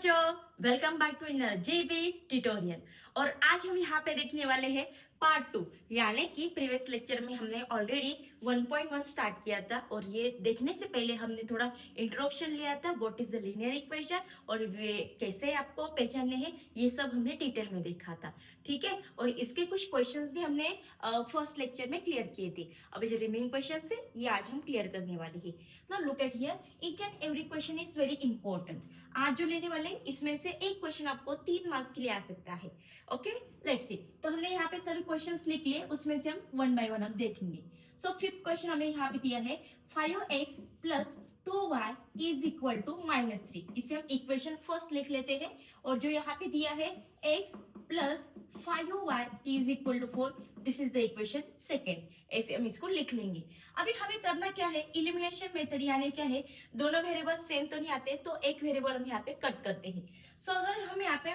बच्चों, welcome back to in JB tutorial. और आज हम यहाँ पे देखने वाले हैं पार्ट 2, यानी कि प्रीवियस लेक्चर में हमने ऑलरेडी 1.1 स्टार्ट किया था और ये देखने से पहले हमने थोड़ा इंट्रोडक्शन लिया था, what is the linear equation और वे कैसे आपको पहचानने हैं, ये सब हमने डिटेल में देखा था। ठीक है, और इसके कुछ क्वेश्चंस भी हमने फर्स्ट लेक्चर में क्लियर किए थे। अभी जो रिमेनिंग क्वेश्चन है ये आज हम क्लियर करने वाले हैं। Now look at here, each and every question is very important. आज जो लेने वाले इसमें से एक क्वेश्चन आपको 3 मार्क्स के लिए आ सकता है। Okay, let's see. तो हमने यहाँ पे सभी क्वेश्चंस लिख लिए, उसमें से हम वन बाय वन अब देखेंगे। सो फिफ्थ क्वेश्चन हमें यहाँ पे दिया है 5x plus 2y is equal to -3। इसे हम इक्वेशन फर्स्ट लिख लेते हैं। और जो यहाँ पे दिया है x plus 5y is equal to 4, this is the equation second. ऐसे हम इसको लिख लेंगे। अभी हमें करना क्या है, इलिमिनेशन मेथड, यानी क्या है, दोनों वेरिएबल सेम तो नहीं आते, तो एक वेरिएबल हम यहाँ पे कट करते हैं। सो अगर हम यहाँ पे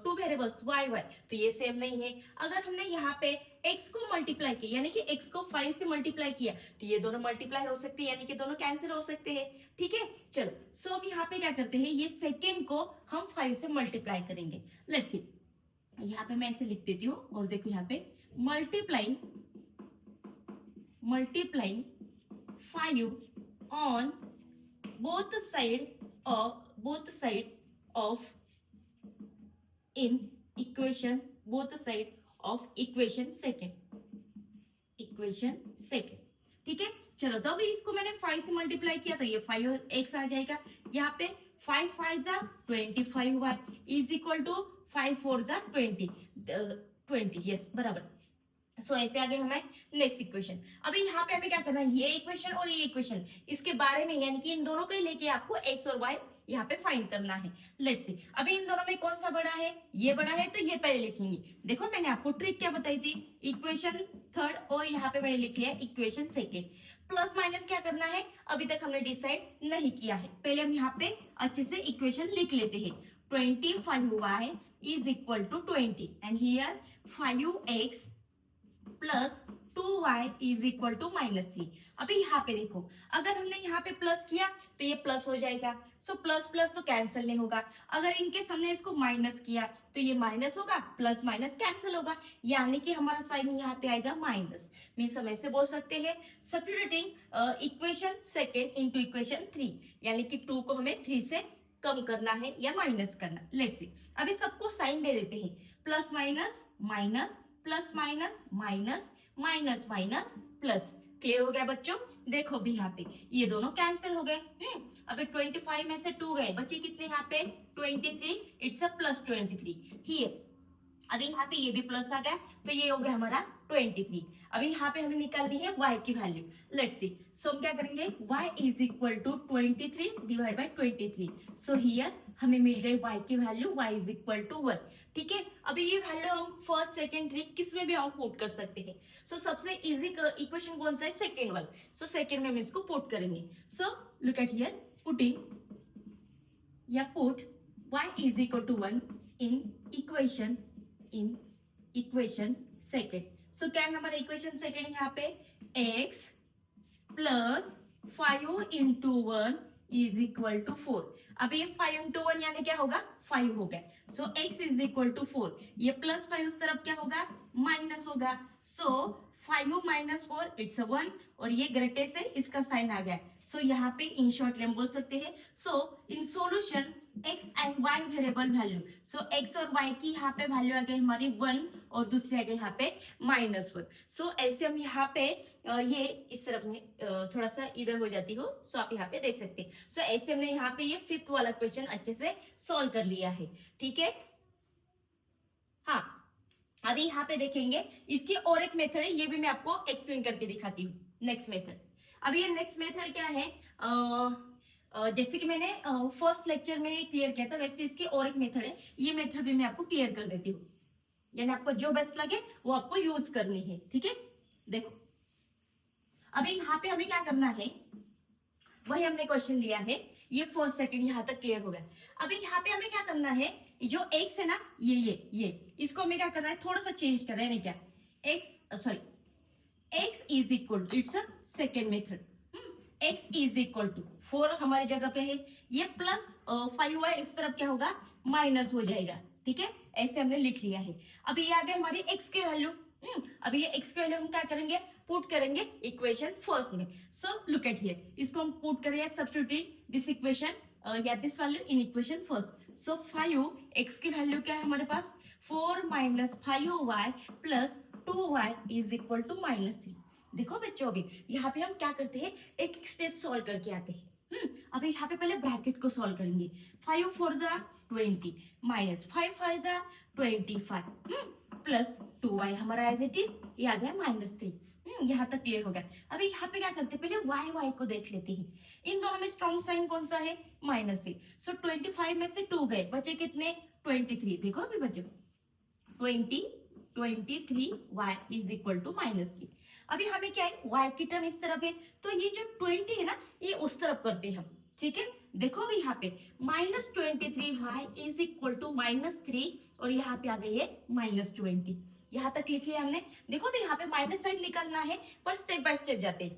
2 वेरिएबल्स y y, तो ये सेम नहीं है। अगर हमने यहाँ पे x को मल्टीप्लाई किया, यानी कि x को 5 से मल्टीप्लाई किया, तो ये दोनों मल्टीप्लाई हो सकते हैं, यानी कि दोनों कैंसिल हो सकते हैं। ठीक है, चलो। सो अब यहाँ पे क्या करते हैं, ये सेकेंड को हम 5 से मल्टीप्लाई करेंगे। लेट्स सी, यहाँ पे मैं ऐसे लिख देती हूँ और देखो यहाँ पे multiplying 5 on both side of in equation, both side of equation second। ठीक है, चलो। तो अभी इसको मैंने 5 से मल्टीप्लाई किया, तो ये 5x आ जाएगा। यहाँ पे 5 5 जा 25y इज इक्वल टू 5 4 जा 20। यस, बराबर। सो ऐसे आगे हमें नेक्स्ट इक्वेशन। अभी यहाँ पे हमें क्या करना है, ये इक्वेशन और ये इक्वेशन, इसके बारे में, यानी कि इन दोनों को लेके आपको x और y यहाँ पे फाइंड करना है। लेट्स सी, अभी इन दोनों में कौन सा बड़ा है, ये बड़ा है, तो ये पहले लिखेंगे। देखो मैंने आपको ट्रिक क्या बताई थी, इक्वेशन थर्ड और यहाँ पे मैंने लिख लिया इक्वेशन सेकेंड। प्लस माइनस क्या करना है अभी तक हमने डिसाइड नहीं किया है, पहले हम यहाँ पे अच्छे से इक्वेशन लिख लेते हैं। 25y is equal to 20 and here 5x plus 2y is equal to -3। अभी यहाँ पे देखो, अगर हमने यहाँ पे प्लस किया तो ये प्लस हो जाएगा। सो प्लस प्लस तो कैंसिल नहीं होगा। अगर इनके हमने इसको माइनस किया तो ये माइनस होगा, प्लस माइनस कैंसिल होगा, यानी कि हमारा साइन यहाँ पे आएगा माइनस। मीन्स हम ऐसे बोल सकते हैं substituting equation second into equation 3, यानी कि 2 को हमें 3 से कम करना है या माइनस करना। लेट्स सी, अभी सबको साइन दे देते हैं, plus minus minus, plus minus minus, minus minus plus. Clear हो गया बच्चों? देखो भी यहाँ पे ये दोनों कैंसिल हो गए। अभी 25 में से 2 गए, बचे कितने यहाँ पे 23। It's a plus 23 here. अभी यहाँ पे ये भी प्लस आ गया, तो ये हो गया हमारा 23। अभी यहाँ पे हमें निकालनी है y की वैल्यू। लेट्स सी, सो हम क्या करेंगे, y is equal to 23 divide by 23। So here हमें मिल गई y की value, y is equal to 1। ठीक है, अभी ये वैल्यू हम फर्स्ट सेकंड थ्री किस में भी हम पुट कर सकते हैं। सो सबसे इजी इक्वेशन कौन सा है, सेकेंड वाला। सो सेकेंड में हम इसको पुट करेंगे। So look at here, putting या put y is equal to 1 in equation second. So क्या है हमारा इक्वेशन सेकेंड यहाँ पे, x plus 5 into 1 is equal to 4। अब ये 5 इंटू 1 यानी क्या होगा, 5 हो गया। सो x इज इक्वल टू 4, ये प्लस 5 उस तरफ क्या होगा, माइनस होगा। सो 5 माइनस 4 इट्स 1, और ये ग्रेटर से इसका साइन आ गया। सो यहाँ पे इन शॉर्ट हम बोल सकते हैं, so in solution x and y variable value. So x और y की यहाँ पे वैल्यू आ गई हमारी 1 और दूसरी आ गई यहाँ पे -1। सो ऐसे हम यहाँ पे ये इस तरफ में थोड़ा सा इधर हो जाती हो, सो आप यहाँ पे देख सकते हैं। सो ऐसे हमने यहाँ पे ये फिफ्थ वाला क्वेश्चन अच्छे से सॉल्व कर लिया है। ठीक है, हाँ। अभी यहाँ पे देखेंगे इसकी और एक मेथड है, ये भी मैं आपको एक्सप्लेन करके दिखाती हूँ। नेक्स्ट मेथड, अभी ये नेक्स्ट मेथड क्या है, जैसे कि मैंने फर्स्ट लेक्चर में क्लियर किया था, वैसे इसकी और एक मेथड है। ये मेथड भी मैं आपको क्लियर कर देती हूँ, यानी आपको जो बेस्ट लगे वो आपको यूज करनी है। ठीक है, देखो अभी यहाँ पे हमें क्या करना है, वही हमने क्वेश्चन लिया है, ये फर्स्ट सेकंड यहाँ तक क्लियर हो गया। अभी यहाँ पे हमें क्या करना है, जो x है ना, ये इसको हमें क्या करना है, थोड़ा सा चेंज कर रहे हैं। क्या x is equal to, it's a second method, x is equal to 4 हमारी जगह पे है, ये प्लस 5y इस तरफ क्या होगा, माइनस हो जाएगा। ठीक है, ऐसे हमने लिख लिया है। अभी ये आ गए हमारी x की वैल्यू। अभी ये x की वैल्यू हम क्या करेंगे, पुट करेंगे इक्वेशन फर्स्ट में। सो लुक एट हियर, इसको हम पुट करेंगे सब्स्टिट्यूटिंग दिस इक्वेशन या this value in equation first. So 5x की वैल्यू क्या है हमारे पास, 4 minus 5y plus 2y is equal to -3। देखो बच्चों, अभी यहाँ पे हम क्या करते हैं, एक एक स्टेप सॉल्व करके आते हैं। अभी यहाँ पे पहले ब्रैकेट को सॉल्व करेंगे। 5 4 जा 20 माइनस 5 5 जा 25 प्लस 2y हमारा एज इट इज, ये आ गया -3। यहाँ तक क्लियर हो गया। अभी यहाँ पे क्या करते हैं, पहले y को देख लेते हैं। इन दोनों में स्ट्रॉन्ग साइन कौन सा है, -3। सो 25 में से 2 गए, बचे कितने, 23। देखो अभी बचे 23 y इज इक्वल टू -3। अभी हमें क्या है, y की टर्म इस तरफ है, तो ये जो 20 है ना, ये उस तरफ करते हैं हम। ठीक है, देखो अभी यहाँ पे -23y इज इक्वल टू -3 और यहाँ पे आ गई है -20। यहाँ तक लिख लिया हमने। देखो अभी यहाँ पे माइनस साइन निकालना है, पर स्टेप बाय स्टेप जाते हैं।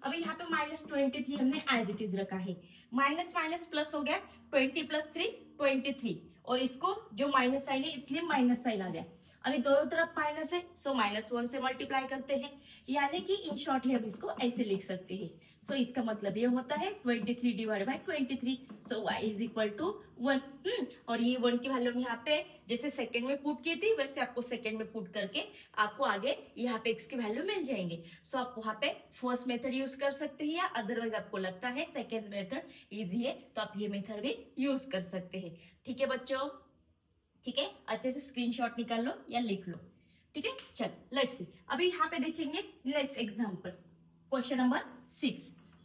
अभी यहाँ पे -23 हमने एज इट इज रखा है, माइनस माइनस प्लस हो गया, 20 प्लस 3 23, और इसको जो माइनस साइन है इसलिए माइनस साइन आ गया। अभी दोनों तरफ माइनस है, सो -1 से मल्टीप्लाई करते हैं, यानी कि इन शॉर्टली हम इसको ऐसे लिख सकते हैं। सो इसका मतलब ये होता है 23 divide by 23, so y is equal to 1। और ये 1 की वैल्यू हम यहाँ पे जैसे सेकंड में पुट की थी, वैसे आपको सेकंड में पुट करके आपको आगे यहाँ पे x की वैल्यू मिल जाएंगे। सो आप वहाँ पे फर्स्ट मेथड यूज कर सकते हैं, या अदरवाइज आपको लगता है सेकेंड मेथड इजी है तो आप ये मेथड भी यूज कर सकते हैं। ठीक है बच्चों, ठीक है, अच्छे से स्क्रीनशॉट निकाल लो या लिख लो। ठीक है, चल लेट्स सी। अभी यहाँ पे देखेंगे नेक्स्ट एग्जांपल, क्वेश्चन नंबर 6।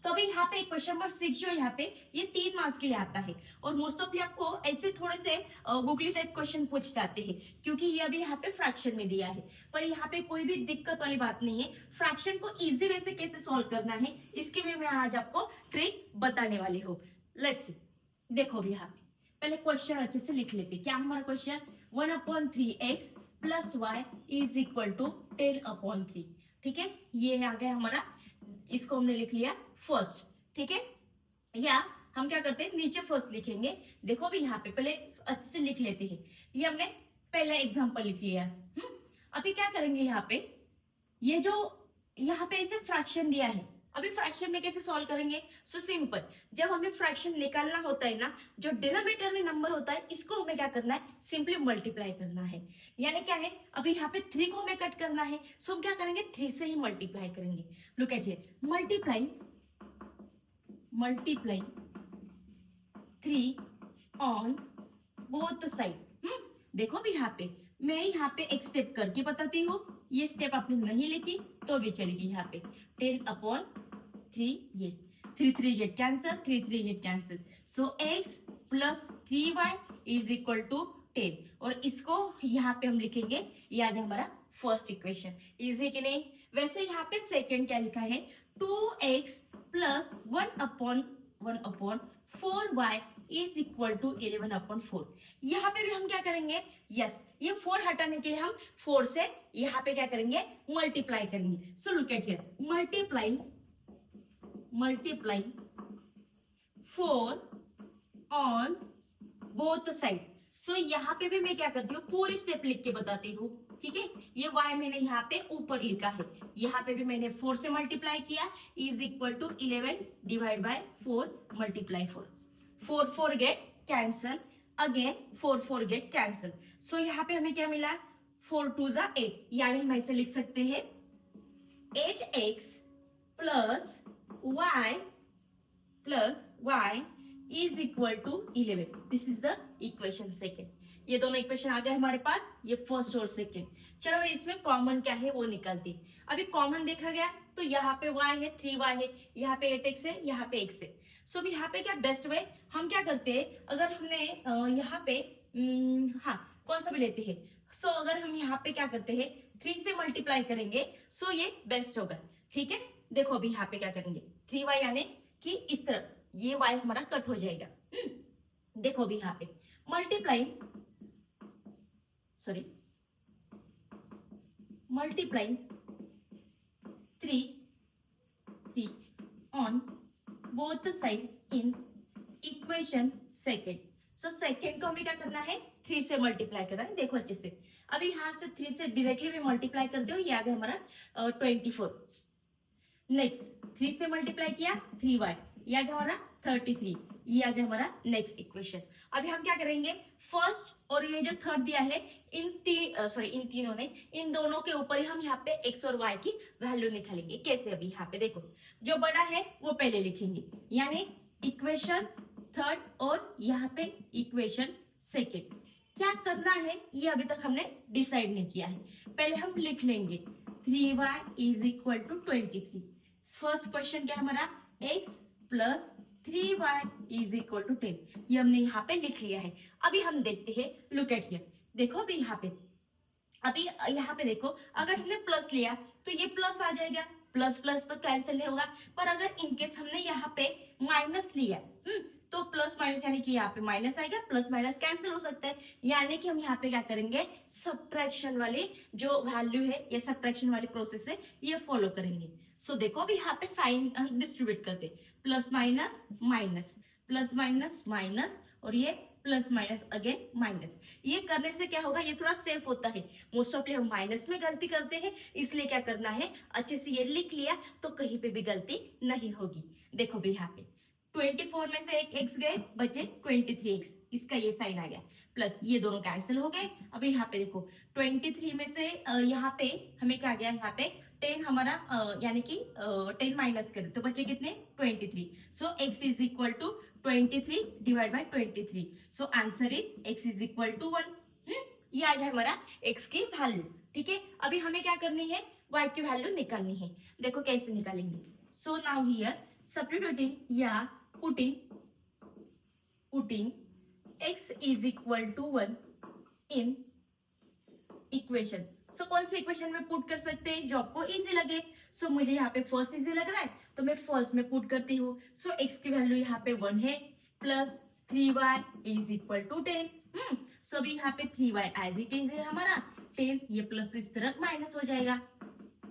तो अभी यहाँ पे क्वेश्चन नंबर 6 जो यहाँ पे ये 3 मार्क्स के लिए आता है, और मोस्ट ऑफ आपको ऐसे थोड़े से गूगली टाइप क्वेश्चन पूछ जाते हैं, क्योंकि ये अभी यहाँ पे फ्रैक्शन में दिया है। पर यहाँ पे कोई भी दिक्कत वाली बात नहीं है। फ्रैक्शन को इजी वे से कैसे सॉल्व करना है, इसकी भी मैं आज आपको ट्रिक बताने वाली हूँ। लेट्स सी, देखो अभी यहाँ पे पहले क्वेश्चन अच्छे से लिख लेते। क्या हमारा question, 1/3x plus y is equal to 10/3। ठीक है, ये आ गया हमारा, इसको हमने लिख लिया फर्स्ट। ठीक है, या हम क्या करते हैं, नीचे फर्स्ट लिखेंगे। देखो अभी यहाँ पे पहले अच्छे से लिख लेते हैं। ये हमने पहला एग्जांपल लिख लिया। अभी क्या करेंगे, यहाँ पे ये जो यहाँ पे इसे फ्रैक्शन दिया है, अभी फ्रैक्शन में कैसे सॉल्व करेंगे। सो सिंपल, जब हमें फ्रैक्शन निकालना होता है ना, जो डिनोमिनेटर में नंबर होता है इसको हमें क्या करना है, सिंपली मल्टीप्लाई करना है। यानी क्या है, अभी यहाँ पे 3 को हमें कट करना है, सो हम क्या करेंगे, 3 से ही मल्टीप्लाई करेंगे। Look at here, multiply 3 on both side. देखो अभी यहाँ पे मैं यहाँ पे एक स्टेप करके बताती हूँ, ये स्टेप आपने नहीं लिखी तो भी चलेगी। यहाँ पे 10/3, ये 3 get cancel, 3 get cancel, so x plus 3y is equal to 10। और इसको यहाँ पे हम लिखेंगे, ये आ गया हमारा फर्स्ट इक्वेशन। इजी कि नहीं। वैसे यहाँ पे सेकेंड क्या लिखा है, 2x plus 1/4y is equal to 11/4। यहाँ पे भी हम क्या करेंगे, यस ये 4 हटाने के लिए हम 4 से यहाँ पे क्या करेंगे, मल्टीप्लाई करेंगे। So look at here, multiply 4 on both side. So यहाँ पे भी मैं क्या करती हूँ, पूरी स्टेप लिख के बताती हूँ। ठीक है, ये y मैंने यहाँ पे ऊपर लिखा है, यहाँ पे भी मैंने 4 से मल्टीप्लाई किया, is equal to 11 divide by 4 multiply 4 4 get cancel, again 4 get cancel. So यहाँ पे हमें क्या मिला, 4 2 जा 8, यानी हम ऐसे लिख सकते हैं 8x plus y is equal to 11। This is the equation second. ये दोनों इक्वेशन आ गए हमारे पास, ये फर्स्ट और सेकेंड। चलो इसमें कॉमन क्या है वो निकालते हैं। अभी कॉमन देखा गया तो यहाँ पे y है, 3y है, यहाँ पे 8x है, यहाँ पे x है। सो अभी यहाँ पे क्या बेस्ट वे, हम क्या करते हैं, अगर हमने यहाँ पे हाँ कौन सा भी लेते हैं। सो अगर हम यहाँ पे क्या करते हैं, 3 से मल्टीप्लाई करेंगे, सो ये बेस्ट होगा। ठीक है, देखो अभी यहाँ पे क्या करेंगे, 3y यानी कि इस तरफ ये y हमारा कट हो जाएगा। देखो अभी यहाँ पे multiply 3 on both side in equation second. So second को हमें क्या करना है, 3 से मल्टीप्लाई करना है। देखो अच्छे से, अभी यहाँ से 3 से डायरेक्टली भी मल्टीप्लाई कर दो, याद है हमारा 24। नेक्स्ट 3 से मल्टीप्लाई किया 3y, याद है हमारा 33, ये आ गया हमारा नेक्स्ट इक्वेशन। अभी हम क्या करेंगे, फर्स्ट और ये जो थर्ड दिया है इन तीनों ने, इन दोनों के ऊपर ही हम यहाँ पे x और y की वैल्यू निकालेंगे। कैसे, अभी यहाँ पे देखो, जो बड़ा है वो पहले लिखेंगे, यानी इक्वेशन थर्ड और यहाँ पे इक्वेशन सेकेंड। क्या करना है ये अभी तक हमने डिसाइड नहीं किया है, पहले हम लिख लेंगे 3y is equal to 23। First question क्या हमारा, x plus 3y is equal to 10, ये हमने यहाँ पे लिख लिया है। अभी हम देखते हैं, लुक एट हियर, देखो अभी यहाँ पे देखो, अगर हमने प्लस लिया तो ये प्लस आ जाएगा, प्लस प्लस तो कैंसिल नहीं होगा। पर अगर इनकेस हमने यहाँ पे माइनस लिया तो प्लस माइनस यानी कि यहाँ पे माइनस आएगा, प्लस माइनस कैंसिल हो सकता है, यानी कि हम यहाँ पे क्या करेंगे, सब्ट्रैक्शन वाली जो वैल्यू है या सब्ट्रैक्शन वाली प्रोसेस है ये फॉलो करेंगे। सो देखो अभी यहाँ पे साइन हम डिस्ट्रीब्यूट करते, plus minus minus, plus minus minus, और ये प्लस माइनस अगेन माइनस। ये करने से क्या होगा, ये थोड़ा सेफ होता है। मोस्ट ऑफली हम माइनस में गलती करते हैं, इसलिए क्या करना है, अच्छे से ये लिख लिया तो कहीं पे भी गलती नहीं होगी। देखो भी यहाँ पे 24 में से एक x गए, बचे 23x, इसका ये साइन आ गया, प्लस ये दोनों कैंसिल हो गए। अभी यहाँ पे देखो 23 में से यहाँ पे हमें क्या गया, यहाँ पे 10 हमारा यानी कि 10 माइनस करें तो बचे कितने, 23। So x is equal to 23 divide by 23। So answer is x is equal to 1। ये आ गया हमारा x की वैल्यू। ठीक है, अभी हमें क्या करनी है, y की वैल्यू निकालनी है। देखो कैसे निकालेंगे। सो नाउ हियर सब्स्टिट्यूटिंग या putting x is equal to 1 in equation. So कौन सी इक्वेशन में पुट कर सकते हैं जो आपको इजी लगे। सो मुझे यहाँ पे फर्स्ट इजी लग रहा है तो मैं फर्स्ट में पुट करती हूँ। सो x की वैल्यू यहाँ पे 1 है, plus 3y is equal to 10। So अभी यहाँ पे 3y एज इट इज है हमारा 10, ये प्लस इस तरफ माइनस हो जाएगा।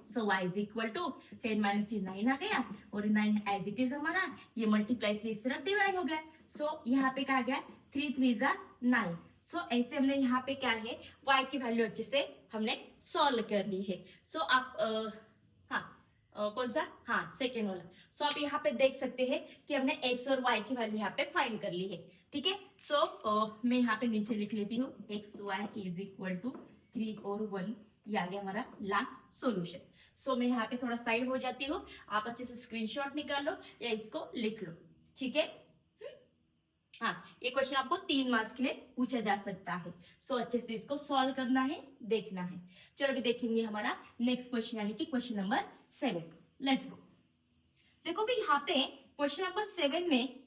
So y is equal to 10 minus 9 आ गया, और 9 एज इट इज हमारा, ये मल्टीप्लाई 3 तरफ डिवाइड हो गया। सो यहाँ पे क्या गया, 3 3 जा 9। सो ऐसे हमने यहाँ पे क्या है, y की वैल्यू अच्छे से हमने सॉल्व कर ली है। सो आप कौन सा, सेकेंड वाला। सो आप यहाँ पे देख सकते हैं कि हमने x और y की वैल्यू यहाँ पे फाइंड कर ली है। ठीक है, सो मैं यहाँ पे नीचे लिख लेती हूँ x y is equal to 3 और 1, ये आ गया हमारा लास्ट सोल्यूशन। सो मैं यहाँ पे थोड़ा साइड हो जाती हूँ, आप अच्छे से स्क्रीनशॉट निकाल लो या इसको लिख लो। ठीक है, ये क्वेश्चन आपको 3 मार्क्स के लिए पूछा जा सकता है। सो अच्छे से इसको सॉल्व करना है, देखना है। चलो अभी देखेंगे हमारा नेक्स्ट क्वेश्चन, यानी कि क्वेश्चन नंबर 7। Let's go. देखो भी यहाँ पे क्वेश्चन नंबर 7 में,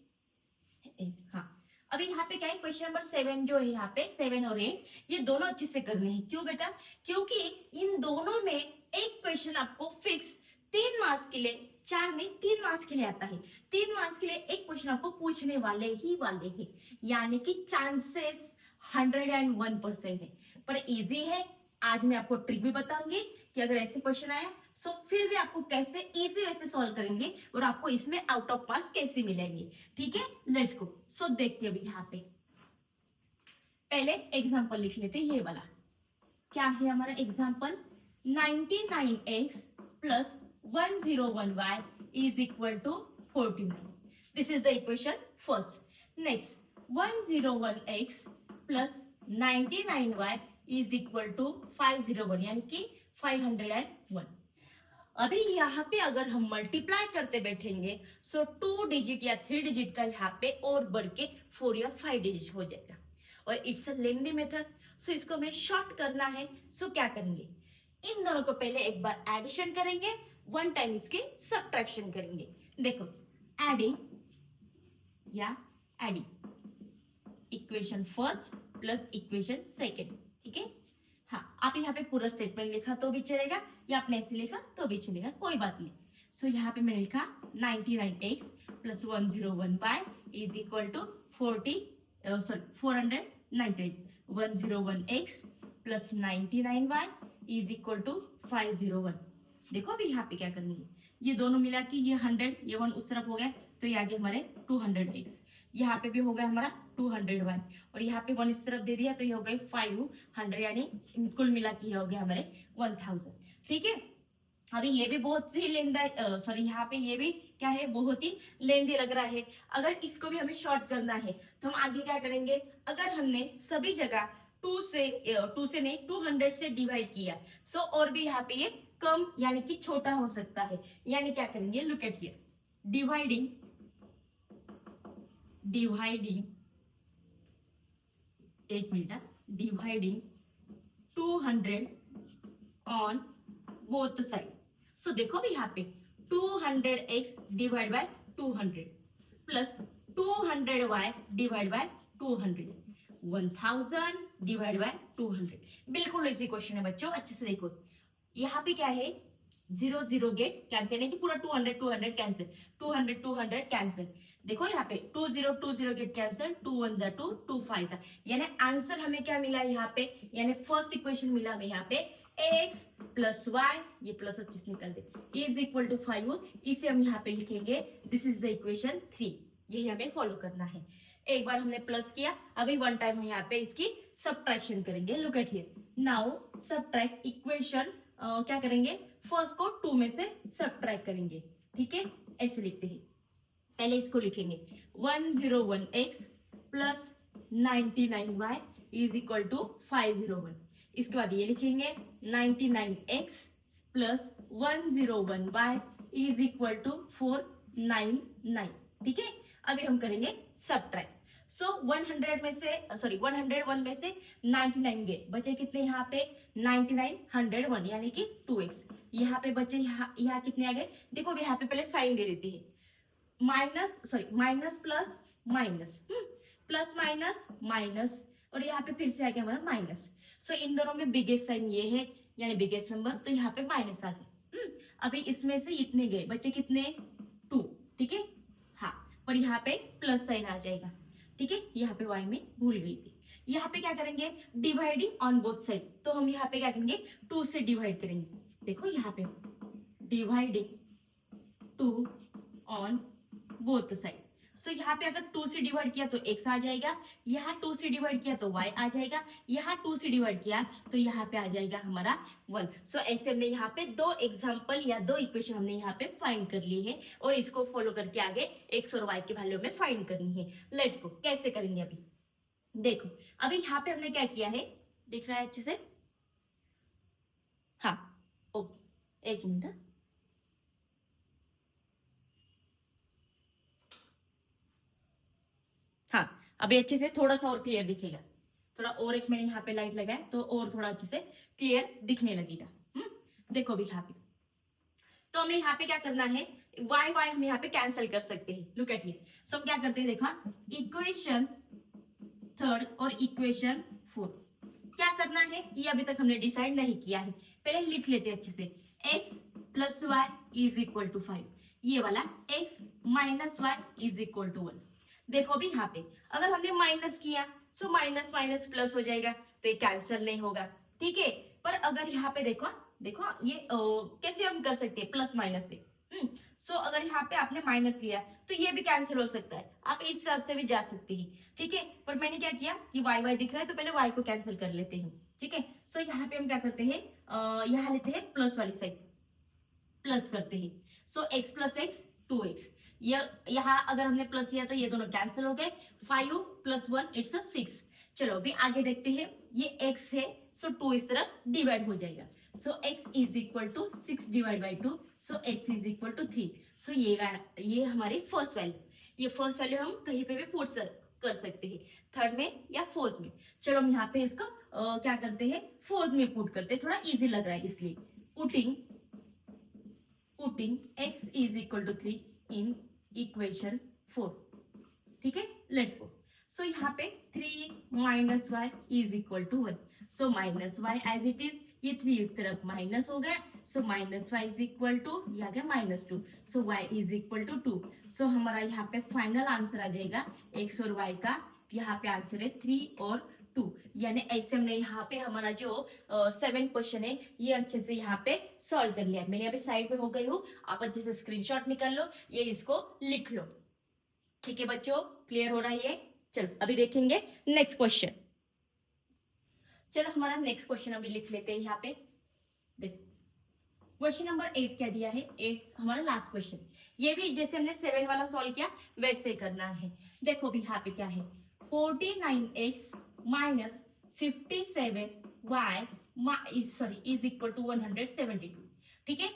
अभी यहाँ पे क्या है, क्वेश्चन नंबर 7 जो है यहाँ पे 7 और 8 ये दोनों अच्छे से करने हैं। क्यों बेटा, क्योंकि इन दोनों में एक क्वेश्चन आपको फिक्स 3 मार्क्स के लिए, 4 नहीं 3 मार्क्स के लिए आता है। 3 मार्क्स के लिए एक क्वेश्चन आपको पूछने वाले हैं, यानी कि चांसेस 101% है। पर इजी है, आज मैं आपको ट्रिक भी बताऊंगी कि अगर ऐसे क्वेश्चन आया तो फिर भी आपको कैसे इजी वे से सॉल्व करेंगे और आपको इसमें आउट ऑफ मार्क्स कैसे मिलेंगे। ठीक है, लेट्स गो। सो देखते हैं अभी यहाँ पे पहले एग्जांपल लिख लेते हैं। ये वाला क्या है हमारा example, 99x plus 101y is equal to 49. This is the equation first. Next, 101x plus 99y is equal to 501, यानी कि 501। अभी यहाँ पे अगर हम मल्टीप्लाई करते बैठेंगे सो 2 डिजिट या 3 डिजिट का यहाँ पे और बढ़ के 4 या 5 डिजिट हो जाएगा, और इट्स अ लेंथी मेथड। सो इसको हमें शॉर्ट करना है। सो क्या करेंगे, इन दोनों को पहले एक बार एडिशन करेंगे, 1 टाइम इसके सब्ट्रैक्शन करेंगे। देखो एडिंग या adding, equation first plus equation second. ठीक है, आप यहाँ पे पूरा स्टेटमेंट लिखा तो भी चलेगा या आपने ऐसे लिखा तो भी चलेगा, कोई बात नहीं। सो यहाँ पे मैंने लिखा 99x plus 101y is equal to 498। 101x plus 99y is equal to 501। देखो अभी यहाँ पे क्या करनी है, ये दोनों मिला कि ये 100, ये 1 उस तरफ हो गया तो ये आ गया हमारे 200x। यहाँ पे भी हो गया हमारा 200y और यहाँ पे 1 इस तरफ दे दिया तो ये हो गए 500, यानी कुल मिला के हो गया हमारे 1000। ठीक है, अभी ये भी बहुत ही लेंदा सॉरी यहाँ पे ये भी क्या है, बहुत ही लेंदी लग रहा है। अगर इसको भी हमें शॉर्ट करना है तो हम आगे क्या करेंगे, अगर हमने सभी जगह 2 से नहीं 200 से डिवाइड किया, सो और भी यहाँ पे ये कम यानी कि छोटा हो सकता है। यानी क्या करेंगे, लुक एट हियर, डिवाइडिंग एक मिनट, dividing 200 on both side. So देखो भी यहाँ पे 200x divide by 200 plus 200y divide by 200, 1000 divide by 200। बिल्कुल इजी क्वेश्चन है बच्चों, अच्छे से देखो। यहाँ पे क्या है, 0 0 गेट कैंसिल, यानी कि पूरा 200 कैंसिल, 200 कैंसिल। देखो यहाँ पे 2 0 गेट कैंसिल, 2 1 जा 2, 2 5 जा, यानी आंसर हमें क्या मिला यहाँ पे, यानी फर्स्ट इक्वेशन मिला हमें यहाँ पे x प्लस वाई, ये प्लस अच्छे से निकल दे, इज इक्वल टू 5। इसे हम यहाँ पे लिखेंगे, दिस इज द इक्वेशन 3। यही हमें फॉलो करना है। एक बार हमने प्लस किया, अभी वन टाइम हम यहाँ पे इसकी सबट्रैक्शन करेंगे। Look at here, now subtract equation, क्या करेंगे, फर्स्ट को 2 में से सबट्रैक्ट करेंगे। ठीक है, ऐसे लिखते हैं। पहले इसको लिखेंगे 101x plus 99y is equal to 501। इसके बाद ये लिखेंगे 99x plus 101y is equal to 499। ठीक है, अभी हम करेंगे सबट्रैक्ट। सो 101 में से 99 गए, बचे कितने यहाँ पे 99 101, यानी कि 2x। यहाँ पे बचे यहाँ कितने आ गए, देखो यहाँ पे पहले साइन दे देती है, minus plus minus, plus minus minus, और यहाँ पे फिर से आ गया हमारा माइनस। सो इन दोनों में बिगेस्ट साइन ये है, यानी बिगेस्ट नंबर, तो यहाँ पे माइनस आ गया। अभी इसमें से इतने गए, बचे कितने 2। ठीक है, हाँ, पर यहाँ पे प्लस साइन आ जाएगा। ठीक है, यहाँ पे y में भूल गई थी। यहाँ पे क्या करेंगे, डिवाइडिंग ऑन बोथ साइड, तो हम यहाँ पे क्या करेंगे 2 से डिवाइड करेंगे। देखो यहाँ पे dividing 2 on both side. So यहाँ पे अगर 2 से डिवाइड किया तो x आ जाएगा, यहाँ 2 से डिवाइड किया तो y आ जाएगा, यहाँ 2 से डिवाइड किया तो यहाँ पे आ जाएगा हमारा 1। सो ऐसे हमने यहाँ पे 2 एग्जांपल या 2 इक्वेशन हमने यहाँ पे फाइंड कर ली है, और इसको फॉलो करके आगे x और y की वैल्यू में फाइंड करनी है। लेट्स गो, कैसे करेंगे अभी देखो। अभी यहाँ पे हमने क्या किया है, दिख रहा है अच्छे से, हाँ ओके, एक मिनट, हाँ अभी अच्छे से थोड़ा सा और क्लियर दिखेगा। थोड़ा और एक मैंने यहाँ पे लाइट लगाया तो और थोड़ा अच्छे से क्लियर दिखने लगेगा। देखो अभी यहाँ पे, तो हमें यहाँ पे क्या करना है, वाई वाई हम यहाँ पे कैंसिल कर सकते हैं। लुक एट हियर, सो हम क्या करते हैं, देखा इक्वेशन 3 और इक्वेशन 4 क्या करना है, ये अभी तक हमने डिसाइड नहीं किया है। पहले लिख लेते हैं अच्छे से, x plus y is equal to 5, ये वाला x minus y is equal to 1। देखो अभी यहाँ पे अगर हमने माइनस किया सो माइनस माइनस प्लस हो जाएगा, तो ये कैंसिल नहीं होगा। ठीक है, पर अगर यहाँ पे देखो ये कैसे हम कर सकते हैं, प्लस माइनस से। सो अगर यहाँ पे आपने माइनस लिया तो ये भी कैंसिल हो सकता है, आप इस हिसाब से भी जा सकते हैं। ठीक है, पर मैंने क्या किया कि वाई वाई दिख रहा है तो पहले वाई को कैंसिल कर लेते हैं। ठीक है, सो यहाँ पे हम क्या करते हैं, यहाँ लेते हैं प्लस वाली साइड, प्लस करते हैं। सो x प्लस एक्स 2x, यहाँ अगर हमने प्लस लिया तो ये दोनों कैंसिल हो गए, 5 प्लस 1 इट्स 6। चलो अभी आगे देखते हैं, ये x है सो 2 इस तरफ डिवाइड हो जाएगा। So x is equal to 6 divide by 2, so x is equal to 3। So ये हमारी फर्स्ट वैल्यू, ये फर्स्ट वैल्यू हम कहीं पे भी पुट कर सकते हैं, थर्ड में या फोर्थ में। चलो हम यहाँ पे इसको क्या करते हैं, फोर्थ में पुट करते हैं, थोड़ा इजी लग रहा है इसलिए। Putting x is equal to 3 in equation 4। ठीक है, लेट्स गो। सो यहाँ पे 3 minus y is equal to 1, so minus y as it is, ये 3 इस तरफ माइनस हो गया, so minus y is equal to, ये आ गया -2, so y is equal to 2। So हमारा यहाँ पे फाइनल आंसर आ जाएगा x और y का, यहाँ पे आंसर है 3 और 2। यानी ऐसे हमने यहाँ पे हमारा जो 7 क्वेश्चन है ये अच्छे से यहाँ पे सॉल्व कर लिया। मैंने अभी साइड में हो गई हूँ, आप अच्छे से स्क्रीनशॉट निकाल लो, ये इसको लिख लो। ठीक है बच्चों, क्लियर हो रहा है ये। चलो अभी देखेंगे नेक्स्ट क्वेश्चन। चलो हमारा नेक्स्ट क्वेश्चन अभी लिख लेते हैं यहाँ पे। देखो क्वेश्चन नंबर 8 क्या दिया है, 8 हमारा लास्ट क्वेश्चन। ये भी जैसे हमने 7 वाला सॉल्व किया वैसे करना है। देखो भी यहाँ पे क्या है, 49x minus 57y sorry is equal to 172। ठीक है,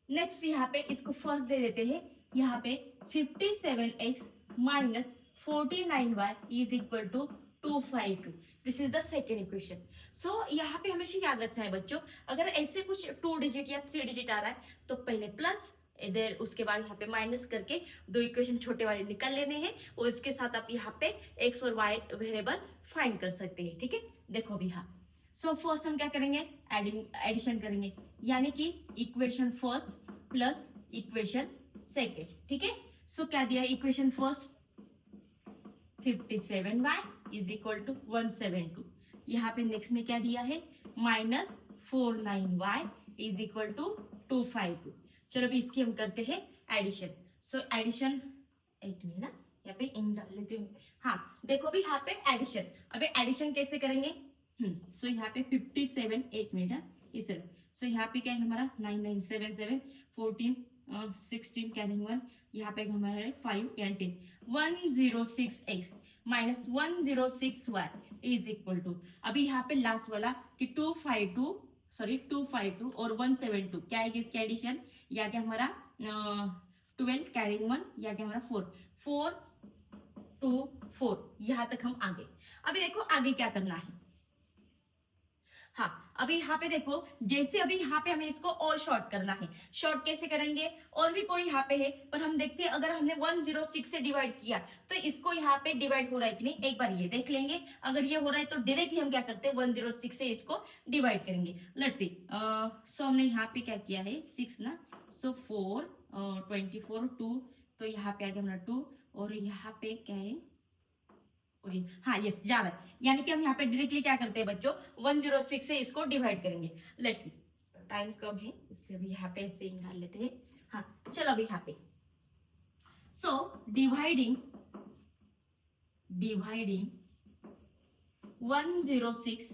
नेक्स्ट यहाँ पे इसको फर्स्ट दे देते हैं। यहाँ पे 57x minus 49y is equal to 252। This is the second equation. So यहाँ पे हमेशा याद रखना है बच्चों, अगर ऐसे कुछ 2 डिजिट या 3 डिजिट आ रहा है तो पहले प्लस, इधर उसके बाद यहाँ पे माइनस करके 2 इक्वेशन छोटे वाले निकाल लेने हैं और इसके साथ आप यहाँ पे एक्स और वाई वेरिएबल फाइंड कर सकते हैं। ठीक है, देखो भी हाँ। सो फर्स्ट हम क्या करेंगे, एडिशन करेंगे, यानी कि equation first plus equation second. ठीक है, सो क्या दिया equation first, 57y is equal to 172। यहाँ पे नेक्स्ट में क्या दिया है, minus 49y is equal to 252। चलो अभी इसकी हम करते हैं एडिशन। सो एडिशन, एक मिनट ना यहाँ पे इन डाल लेती हूँ। हाँ देखो भी यहाँ पे एडिशन, अभी एडिशन कैसे करेंगे। सो यहाँ पे 57, एक मिनट इस। सो यहाँ पे क्या है हमारा 9977 14 16 कैरिंग 1, यहाँ पे हमारा 5 या 10, 106x minus 106y is equal to, अभी यहाँ पे लास्ट वाला कि 252 और 172 क्या है इसकी एडिशन, या क्या हमारा 12 कैरिंग 1, या क्या हमारा 4 2 4, यहाँ तक हम आगे। अभी देखो आगे क्या करना है। हाँ अभी यहाँ पे देखो, जैसे अभी यहाँ पे हमें इसको और शॉर्ट करना है। शॉर्ट कैसे करेंगे, और भी कोई यहाँ पे है पर हम देखते हैं अगर हमने 106 से डिवाइड किया तो इसको यहाँ पे डिवाइड हो रहा है कि नहीं, एक बार ये देख लेंगे। अगर ये हो रहा है तो डायरेक्टली हम क्या करते हैं 106 से इसको डिवाइड करेंगे। लेट्स सी, सो हमने यहाँ पे क्या किया है 6 ना, सो 4 24 2, तो यहाँ पे आ गया हमारा 2 और यहाँ पे क्या है, हाँ यस जा रहा है, यानी कि हम यहाँ पे डायरेक्टली क्या करते हैं बच्चों 106 से इसको डिवाइड करेंगे। लेट्स सी, टाइम कम है इसलिए अभी यहाँ पे ऐसे ही डाल लेते हैं। हाँ चलो अभी यहाँ पे, so dividing 106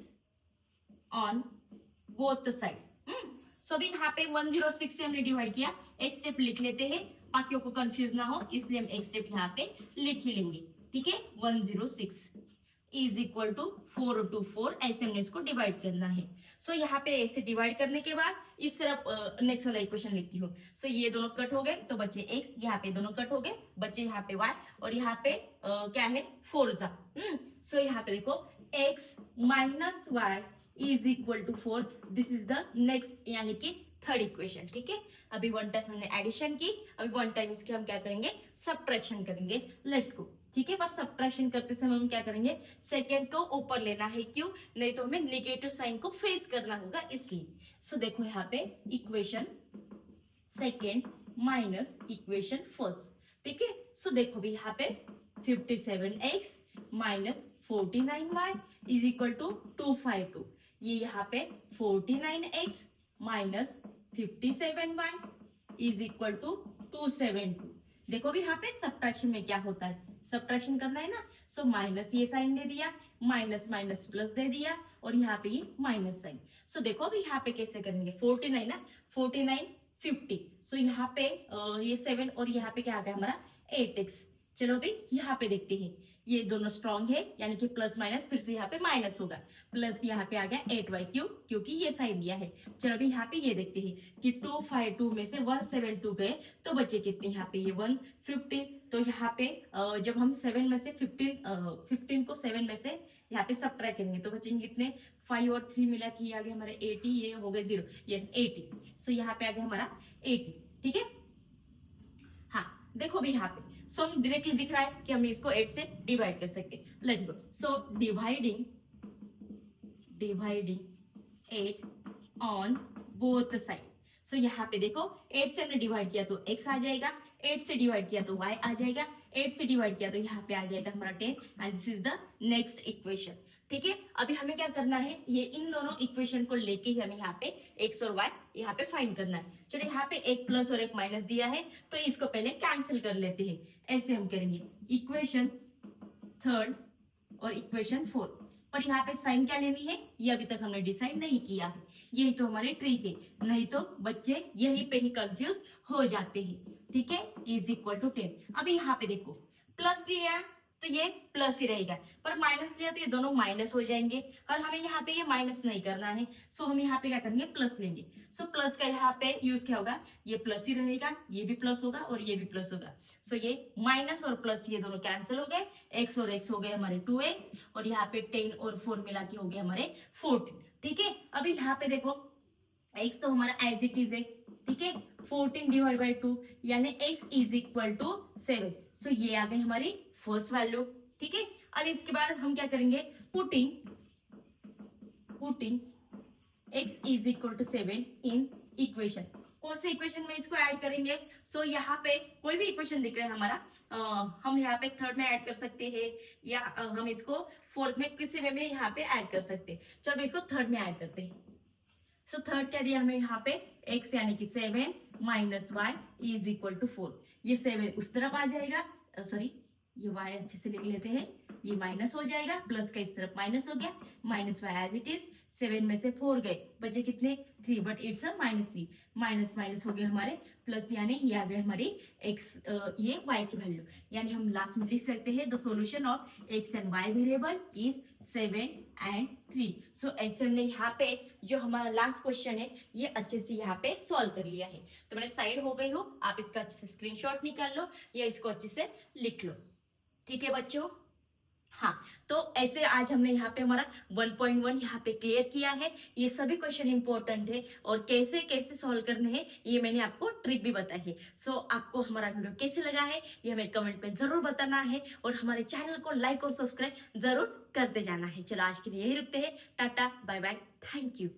on both side. So अभी यहाँ पे 106 से हमने डिवाइड किया, एक स्टेप लिख लेते हैं बाकियों को कंफ्यूज ना हो, इसलिए हम एक स्टेप यहाँ पे लिख ही लेंगे। ठीक है, 106 इज इक्वल टू 4 to 4, ऐसे हमने इसको डिवाइड करना है। सो यहाँ पे ऐसे डिवाइड करने के बाद इस तरफ नेक्स्ट वाला इक्वेशन लिखती हूँ। सो ये दोनों कट हो गए तो बचे x, यहाँ पे दोनों कट हो गए बचे यहाँ पे y, और यहाँ पे क्या है 4 जा। सो यहाँ पे देखो x minus y is equal to 4, this is the next यानी कि थर्ड इक्वेशन। ठीक है, अभी वन टाइम हमने एडिशन की, अभी वन टाइम इसके हम क्या करेंगे सब्ट्रैक्शन करेंगे। Let's go. ठीक है, पर सब्ट्रैक्शन करते समय हम क्या करेंगे, सेकेंड को ऊपर लेना है, क्यों, नहीं तो हमें नेगेटिव साइन को फेस करना होगा इसलिए। सो देखो यहाँ पे equation second minus equation first. ठीक है, सो देखो भी यहाँ पे 57x minus 49y is equal to 252, ये यहाँ पे 49x minus 57y is equal to 272। देखो भी यहाँ पे सब्ट्रैक्शन में क्या होता है, सब्ट्रैक्शन करना है ना, सो माइनस ये साइन दे दिया, माइनस माइनस प्लस दे दिया, और यहाँ पे ये माइनस साइन। सो देखो अभी यहाँ पे कैसे करेंगे, 49 ना, 49 50, सो यहाँ पे ये 7 और यहाँ पे क्या आ गया हमारा 8x। चलो अभी यहाँ पे देखते हैं, ये दोनों स्ट्रॉन्ग है यानी कि प्लस माइनस फिर से यहाँ पे माइनस होगा, प्लस यहाँ पे आ गया 8y, क्यों, क्योंकि ये साइन दिया है। चलो अभी यहाँ पे ये देखते हैं कि 252 में से 172 गए तो बचे कितने, यहाँ पे ये 150, तो यहाँ पे जब हम 7 में से 15 को 7 में से यहाँ पे सब्ट्रैक्ट करेंगे तो बचेंगे कितने, 5 और 3 मिला के ये आ गया हमारे 80, ये हो गए 0, यस 80। सो यहाँ पे आ गया हमारा 80। ठीक है, हाँ देखो भी यहाँ पे, सो हम डायरेक्टली दिख रहा है कि हम इसको 8 से डिवाइड कर सकते हैं। Let's go. So dividing 8 on both side. So यहाँ पे देखो 8 से हमने डिवाइड किया तो x आ जाएगा, 8 से डिवाइड किया तो y आ जाएगा, 8 से डिवाइड किया तो यहाँ पे आ जाएगा हमारा 10, and this is the next equation. ठीक है, अभी हमें क्या करना है, ये इन दोनों इक्वेशन को लेके ही हमें यहाँ पे x और y यहाँ पे फाइंड करना है। चलो यहाँ पे एक प्लस और एक माइनस दिया है तो इसको पहले कैंसिल कर लेते हैं, ऐसे हम करेंगे इक्वेशन थर्ड और इक्वेशन फोर्थ। और यहाँ पे साइन क्या लेनी है ये अभी तक हमने डिसाइड नहीं किया है, यही तो हमारे ट्रिक है, नहीं तो बच्चे यही पे ही कंफ्यूज हो जाते हैं। ठीक है, इज इक्वल टू 10। अभी यहाँ पे देखो प्लस लिया तो ये प्लस ही रहेगा, पर माइनस लिया तो ये दोनों माइनस हो जाएंगे, और हमें यहाँ पे ये माइनस नहीं करना है, सो हम यहाँ पे क्या करेंगे प्लस लेंगे। सो प्लस का यहाँ पे यूज क्या होगा, ये प्लस ही रहेगा, ये भी प्लस होगा और ये भी प्लस होगा। सो ये माइनस और प्लस ये दोनों कैंसिल हो गए, एक्स और एक्स हो गए हमारे 2x, और यहाँ पे 10 और 4 मिला के हो गए हमारे 14। ठीक है, अभी यहाँ पे देखो x तो हमारा एज इट इज है, ठीक है, 14 डिवाइड बाई 2 यानी x इज इक्वल टू 7। सो ये आ गई हमारी फर्स्ट वैल्यू। ठीक है, अब इसके बाद हम क्या करेंगे, putting x is equal to 7 in equation. कौन से इक्वेशन में इसको ऐड करेंगे, सो यहाँ पे कोई भी इक्वेशन दिख रहा है हमारा, हम यहाँ पे थर्ड में ऐड कर सकते हैं, या हम इसको फोर्थ में किसी में यहाँ पे ऐड कर सकते हैं। चलो इसको थर्ड में ऐड करते हैं। सो थर्ड क्या दिया हमें यहाँ पे, x यानी कि 7 minus y is equal to 4। ये 7 उस तरफ आ जाएगा, सॉरी ये y अच्छे से लिख लेते हैं, ये माइनस हो जाएगा, प्लस का इस तरफ माइनस हो गया, minus y as it is, 7 में से 4 गए, बचे कितने 3, but it's a -3, minus minus हो गए हमारे प्लस, यानी ये आ गए हमारी x ये y की वैल्यू, यानी हम लास्ट में लिख सकते हैं the solution of x and y variable is 7 and 3। सो ऐसे हमने यहाँ पे जो हमारा लास्ट क्वेश्चन है ये अच्छे से यहाँ पे सॉल्व कर लिया है। तो मैंने साइड हो गई हो, आप इसका अच्छे से स्क्रीनशॉट निकाल लो या इसको अच्छे से लिख लो। ठीक है बच्चों, हाँ, तो ऐसे आज हमने यहाँ पे हमारा 1.1 यहाँ पे क्लियर किया है। ये सभी क्वेश्चन इंपॉर्टेंट है और कैसे कैसे सॉल्व करने हैं ये मैंने आपको ट्रिक भी बताई है। सो आपको हमारा वीडियो कैसे लगा है ये हमें कमेंट में जरूर बताना है, और हमारे चैनल को लाइक और सब्सक्राइब जरूर करते जाना है। चलो आज के लिए यही रुकते हैं, tata bye bye, thank you.